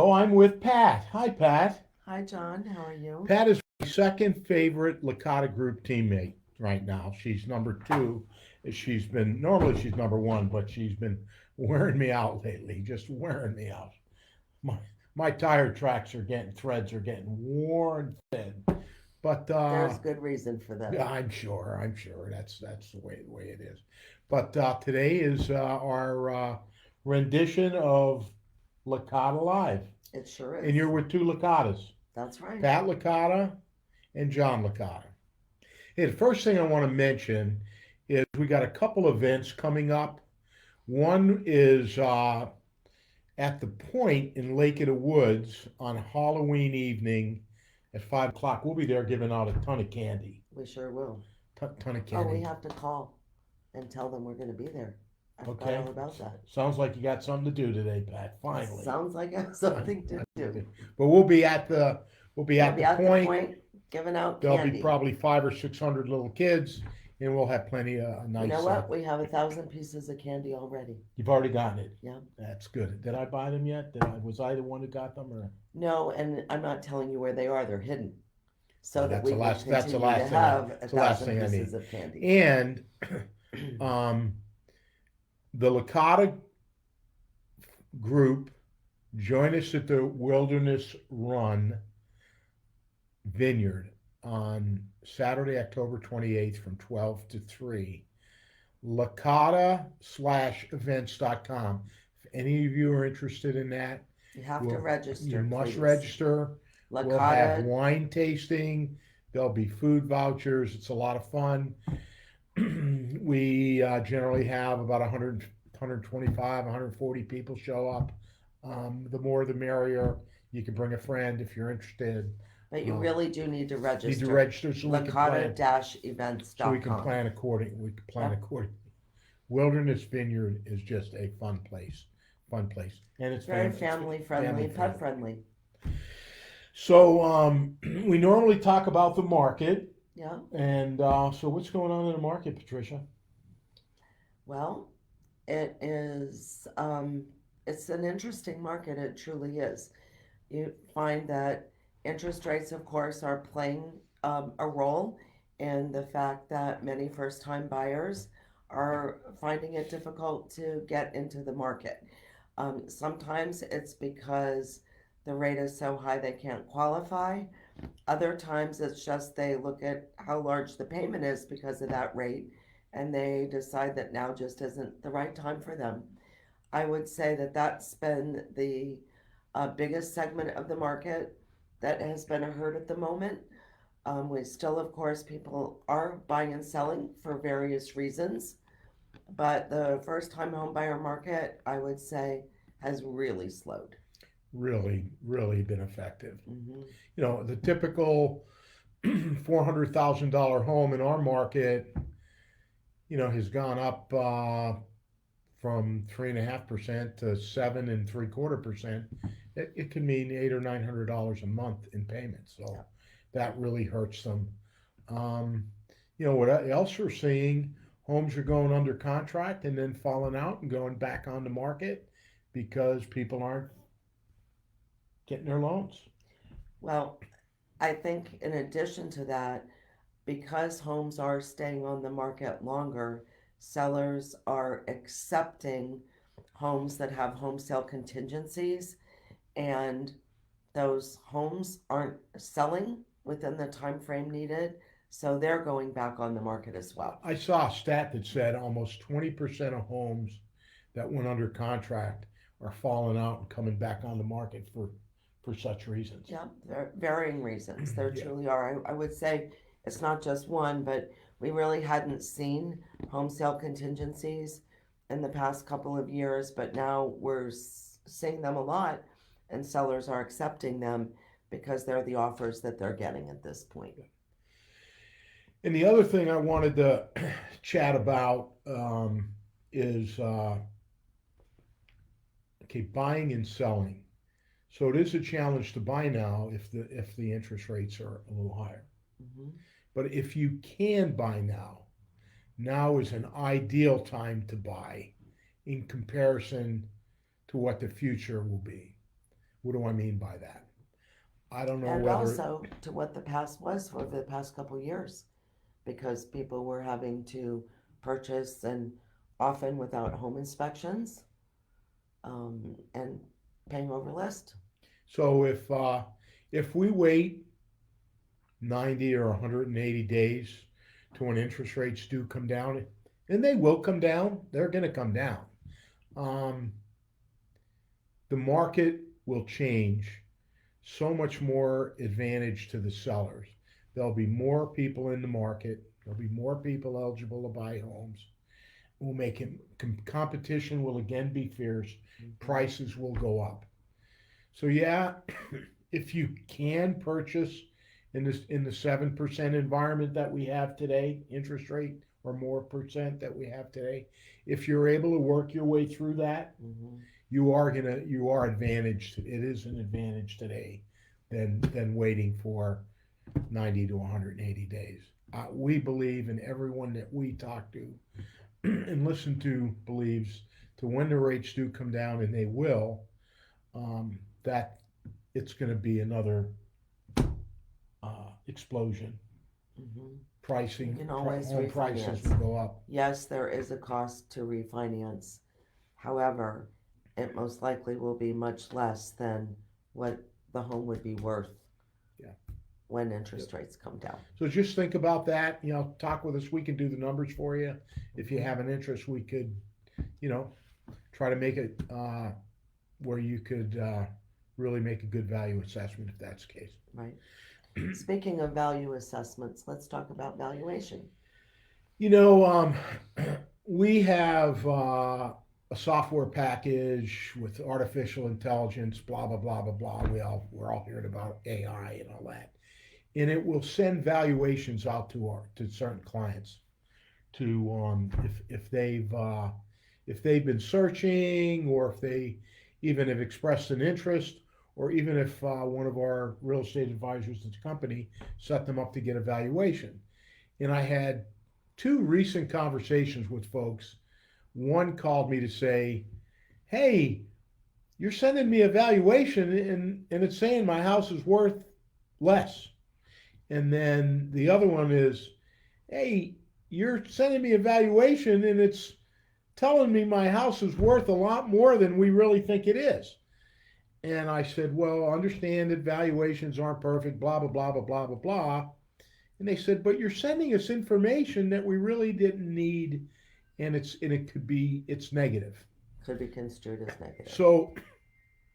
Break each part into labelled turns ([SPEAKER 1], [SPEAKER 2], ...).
[SPEAKER 1] Hello, I'm with Pat. Hi, Pat.
[SPEAKER 2] Hi, John. How are you?
[SPEAKER 1] Pat is my second favorite Licata group teammate right now. She's number two. Normally she's number one, but she's been wearing me out lately, just wearing me out. My my tire tracks are getting threads are getting worn thin. But
[SPEAKER 2] There's good reason for that.
[SPEAKER 1] yeah, I'm sure that's the way it is. But today is our rendition of Licata Live.
[SPEAKER 2] It sure
[SPEAKER 1] And
[SPEAKER 2] is.
[SPEAKER 1] you're with two Licatas,
[SPEAKER 2] That's right.
[SPEAKER 1] Pat Licata and John Licata. Hey, the first thing I want to mention is we got a couple events coming up. One is at the Point in Lake of the Woods on Halloween evening at 5 o'clock. We'll be there giving out a ton of candy.
[SPEAKER 2] We sure will.
[SPEAKER 1] Ton of
[SPEAKER 2] Oh, we
[SPEAKER 1] candy.
[SPEAKER 2] have to call and tell them we're going to be there. I forgot
[SPEAKER 1] Okay.
[SPEAKER 2] all about that.
[SPEAKER 1] Sounds like you got something to do today, Pat. Finally.
[SPEAKER 2] Sounds like I have something to do.
[SPEAKER 1] But we'll be at
[SPEAKER 2] We'll be
[SPEAKER 1] the
[SPEAKER 2] at the
[SPEAKER 1] Point.
[SPEAKER 2] point giving out
[SPEAKER 1] There'll be
[SPEAKER 2] candy.
[SPEAKER 1] probably 500 or 600 little kids, and we'll have plenty of
[SPEAKER 2] You
[SPEAKER 1] nice.
[SPEAKER 2] know what? We have 1,000 pieces of candy already.
[SPEAKER 1] You've already gotten it.
[SPEAKER 2] Yeah.
[SPEAKER 1] That's good. Did I buy them yet? Was I the one who got them, or
[SPEAKER 2] No, and I'm not telling you where they are. They're hidden. So that
[SPEAKER 1] that's
[SPEAKER 2] we
[SPEAKER 1] the
[SPEAKER 2] can
[SPEAKER 1] last. That's the
[SPEAKER 2] continue to
[SPEAKER 1] last thing.
[SPEAKER 2] have a
[SPEAKER 1] That's the last
[SPEAKER 2] thousand
[SPEAKER 1] thing I
[SPEAKER 2] pieces
[SPEAKER 1] need.
[SPEAKER 2] of candy.
[SPEAKER 1] And um, the Licata group join us at the Wilderness Run Vineyard on Saturday, October 28th from 12 to 3. Licata/events.com. If any of you are interested in that,
[SPEAKER 2] You have to
[SPEAKER 1] you
[SPEAKER 2] register,
[SPEAKER 1] must
[SPEAKER 2] please.
[SPEAKER 1] register. We'll have
[SPEAKER 2] Licata.
[SPEAKER 1] wine tasting. There'll be food vouchers. It's a lot of fun. We generally have about 100, 125, 140 people show up. The more the merrier. You can bring a friend if you're interested.
[SPEAKER 2] But you
[SPEAKER 1] Uh,
[SPEAKER 2] really do need to
[SPEAKER 1] Need to
[SPEAKER 2] register.
[SPEAKER 1] register so we can plan. So we can
[SPEAKER 2] Licata-events.com.
[SPEAKER 1] plan according. We can plan
[SPEAKER 2] Yep.
[SPEAKER 1] according. Wilderness Vineyard is just a fun place, and it's
[SPEAKER 2] Very
[SPEAKER 1] family
[SPEAKER 2] family friendly, pet
[SPEAKER 1] friendly.
[SPEAKER 2] friendly.
[SPEAKER 1] So we normally talk about the market,
[SPEAKER 2] Yeah.
[SPEAKER 1] and so what's going on in the market, Patricia?
[SPEAKER 2] Well, it is. It's an interesting market. It truly is. You find that interest rates, of course, are playing a role in the fact that many first-time buyers are finding it difficult to get into the market. Sometimes it's because the rate is so high they can't qualify. Other times it's just they look at how large the payment is because of that rate and they decide that now just isn't the right time for them. I would say that that's been the biggest segment of the market that has been hurt at the moment. We still, of course, people are buying and selling for various reasons, but the first time home buyer market, I would say, has really slowed.
[SPEAKER 1] Really been effective.
[SPEAKER 2] Hmm.
[SPEAKER 1] The typical $400,000 home in our market, has gone up from 3.5% to 7.75%. It can mean $800 or $900 a month in payments. So
[SPEAKER 2] Yeah.
[SPEAKER 1] that really hurts them. Um, what else we're seeing? Homes are going under contract and then falling out and going back on the market because people aren't getting their loans.
[SPEAKER 2] Well, I think in addition to that, because homes are staying on the market longer, sellers are accepting homes that have home sale contingencies, and those homes aren't selling within the time frame needed, so they're going back on the market as well.
[SPEAKER 1] I saw a stat that said almost 20% of homes that went under contract are falling out and coming back on the market for such reasons.
[SPEAKER 2] Yeah, there are varying reasons. There
[SPEAKER 1] Yeah.
[SPEAKER 2] truly are. I would say it's not just one, but we really hadn't seen home sale contingencies in the past couple of years, but now we're seeing them a lot, and sellers are accepting them because they're the offers that they're getting at this point.
[SPEAKER 1] And the other thing I wanted to chat about is okay, buying and selling. So it is a challenge to buy now if the interest rates are a little higher.
[SPEAKER 2] Hmm.
[SPEAKER 1] But if you can buy now is an ideal time to buy in comparison to what the future will be. What do I mean by that? I don't know
[SPEAKER 2] And
[SPEAKER 1] whether,
[SPEAKER 2] also to what the past was for the past couple years, because people were having to purchase and often without home inspections, and paying over list.
[SPEAKER 1] so if we wait 90 or 180 days to when interest rates do come down, and they will come down, they're going to come down. Um, the market will change so much more advantage to the sellers. There'll be more people in the market. There'll be more people eligible to buy homes. Will make it, competition will again be fierce.
[SPEAKER 2] Mm-hmm.
[SPEAKER 1] Prices will go up. So yeah, if you can purchase in the 7% environment that we have today, interest rate or more percent that we have today, if you're able to work your way through that,
[SPEAKER 2] Mm-hmm.
[SPEAKER 1] you are advantaged. It is an advantage today than waiting for 90 to 180 days. We believe, and everyone that we talk to and listen to believes, to when the rates do come down, and they will, that it's going to be another explosion.
[SPEAKER 2] Mm-hmm. You
[SPEAKER 1] Pricing,
[SPEAKER 2] can always
[SPEAKER 1] home prices
[SPEAKER 2] refinance.
[SPEAKER 1] will go up.
[SPEAKER 2] Yes, there is a cost to refinance. However, it most likely will be much less than what the home would be worth
[SPEAKER 1] Yeah.
[SPEAKER 2] when
[SPEAKER 1] Yep.
[SPEAKER 2] interest rates come down.
[SPEAKER 1] So just think about that. Talk with us. We can do the numbers for you. If you have an interest, we could, you know, try to make it where you could really make a good value assessment if that's the case.
[SPEAKER 2] Right. Speaking of value assessments, let's talk about valuation.
[SPEAKER 1] You know, we have a software package with artificial intelligence, blah blah blah blah blah. We're all hearing about AI and all that, and it will send valuations out to certain clients to if they've been searching, or if they even have expressed an interest, or even if one of our real estate advisors at the company set them up to get a valuation. And I had two recent conversations with folks. One called me to say, "Hey, you're sending me a valuation, and it's saying my house is worth less." And then the other one is, "Hey, you're sending me a valuation, and it's telling me my house is worth a lot more than we really think it is." And I said, "Well, understand that valuations aren't perfect, blah, blah, blah, blah, blah, blah, blah." And they said, "But you're sending us information that we really didn't need, and it's negative."
[SPEAKER 2] Could be construed as negative.
[SPEAKER 1] So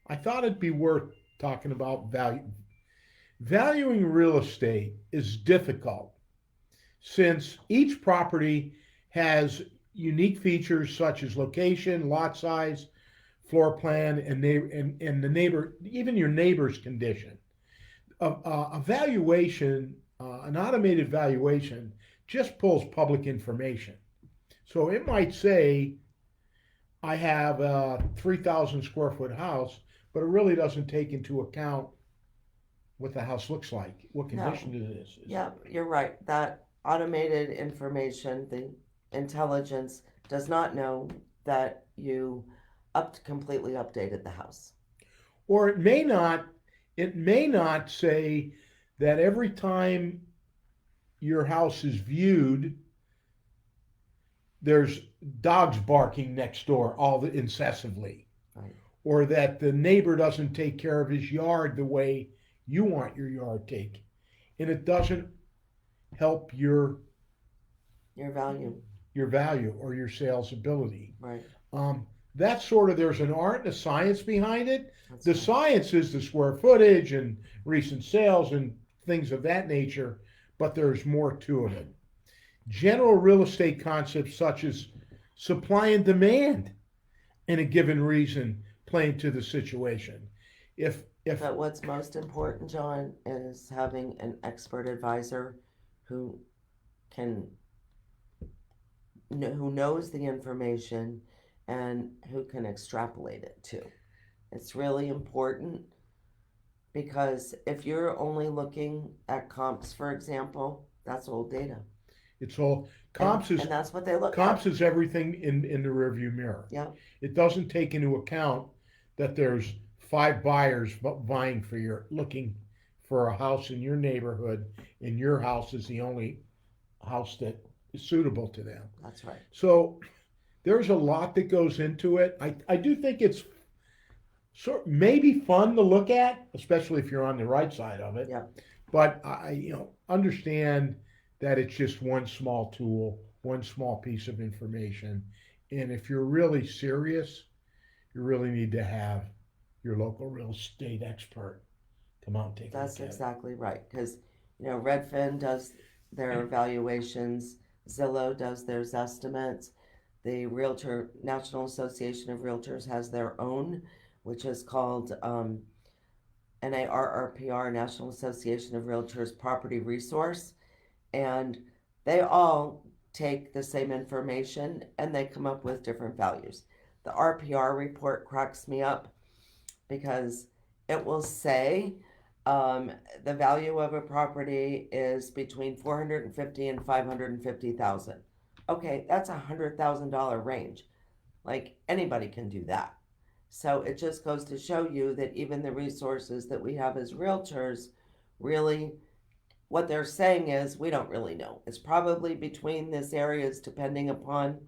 [SPEAKER 1] I thought it'd be worth talking about value. Valuing real estate is difficult since each property has unique features such as location, lot size, floor plan, and the neighbor, even your neighbor's condition. A valuation, an automated valuation, just pulls public information. So it might say, I have a 3,000 square foot house, but it really doesn't take into account what the house looks like, what
[SPEAKER 2] No.
[SPEAKER 1] condition it is.
[SPEAKER 2] Yeah, you're right. That automated information, the intelligence does not know that you completely updated the house.
[SPEAKER 1] Or it may not say that every time your house is viewed, there's dogs barking next door incessantly,
[SPEAKER 2] Right.
[SPEAKER 1] or that the neighbor doesn't take care of his yard the way you want your yard taken, and it doesn't help
[SPEAKER 2] Your value.
[SPEAKER 1] your value or your sales ability.
[SPEAKER 2] Right.
[SPEAKER 1] Um, that's sort of, there's an art and a science behind it.
[SPEAKER 2] That's
[SPEAKER 1] The
[SPEAKER 2] right.
[SPEAKER 1] science is the square footage and recent sales and things of that nature, but there's more to it. General real estate concepts such as supply and demand in a given region play into the situation. If
[SPEAKER 2] But what's most important, John, is having an expert advisor who can who knows the information and who can extrapolate it too. It's really important because if you're only looking at comps, for example, that's old data,
[SPEAKER 1] it's all
[SPEAKER 2] and
[SPEAKER 1] comps is
[SPEAKER 2] and that's what they look
[SPEAKER 1] comps
[SPEAKER 2] at.
[SPEAKER 1] is everything in the rearview mirror.
[SPEAKER 2] Yeah,
[SPEAKER 1] It doesn't take into account that there's five buyers vying for your looking for a house in your neighborhood, and your house is the only house that is suitable to them.
[SPEAKER 2] That's right.
[SPEAKER 1] So there's a lot that goes into it. I do think it's sort maybe fun to look at, especially if you're on the right side of it.
[SPEAKER 2] Yeah,
[SPEAKER 1] But I understand that it's just one small tool, one small piece of information, and if you're really serious, you really need to have your local real estate expert come out and take a
[SPEAKER 2] that's
[SPEAKER 1] look at it.
[SPEAKER 2] exactly right. Because, Redfin does their evaluations, Zillow does their estimates, the Realtor National Association of Realtors has their own, which is called NARRPR, National Association of Realtors Property Resource, and they all take the same information and they come up with different values. The RPR report cracks me up because it will say um, the value of a property is between 450 and 550,000. Okay, that's $100,000 range. Like anybody can do that. So it just goes to show you that even the resources that we have as realtors, really, what they're saying is we don't really know. It's probably between this areas depending upon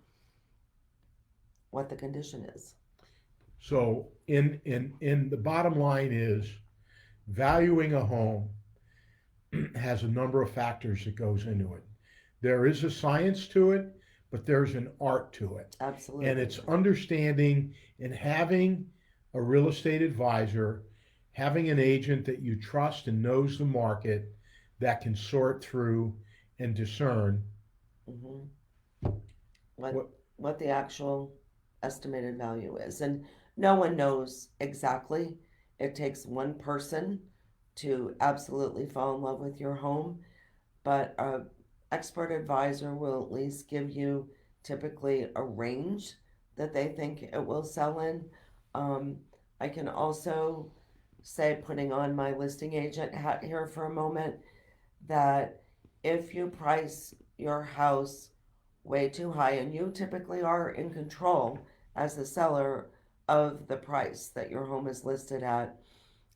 [SPEAKER 2] what the condition is.
[SPEAKER 1] So in the bottom line is valuing a home has a number of factors that goes into it. There is a science to it, but there's an art to it. And
[SPEAKER 2] Absolutely.
[SPEAKER 1] it's understanding and having a real estate advisor, having an agent that you trust and knows the market that can sort through and discern
[SPEAKER 2] hmm what
[SPEAKER 1] what.
[SPEAKER 2] what the actual estimated value is, and no one knows exactly. It takes one person to absolutely fall in love with your home, but a expert advisor will at least give you typically a range that they think it will sell in. Um, I can also say, putting on my listing agent hat here for a moment, that if you price your house way too high, and you typically are in control as the seller of the price that your home is listed at,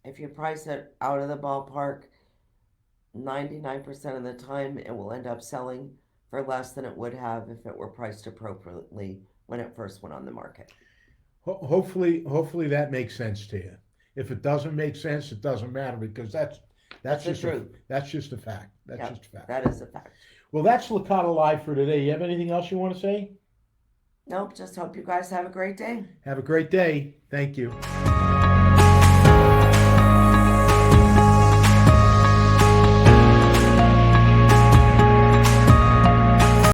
[SPEAKER 2] if you price it out of the ballpark, 99% of the time it will end up selling for less than it would have if it were priced appropriately when it first went on the market.
[SPEAKER 1] Hopefully that makes sense to you. If it doesn't make sense, it doesn't matter because
[SPEAKER 2] That's
[SPEAKER 1] that's
[SPEAKER 2] the
[SPEAKER 1] just a
[SPEAKER 2] truth.
[SPEAKER 1] that's just a fact. That's
[SPEAKER 2] Yep,
[SPEAKER 1] just a fact.
[SPEAKER 2] that is a fact.
[SPEAKER 1] Well, that's Licata Live for today. You have anything else you want to say?
[SPEAKER 2] Nope, just hope you guys have a great day.
[SPEAKER 1] Have a great day. Thank you.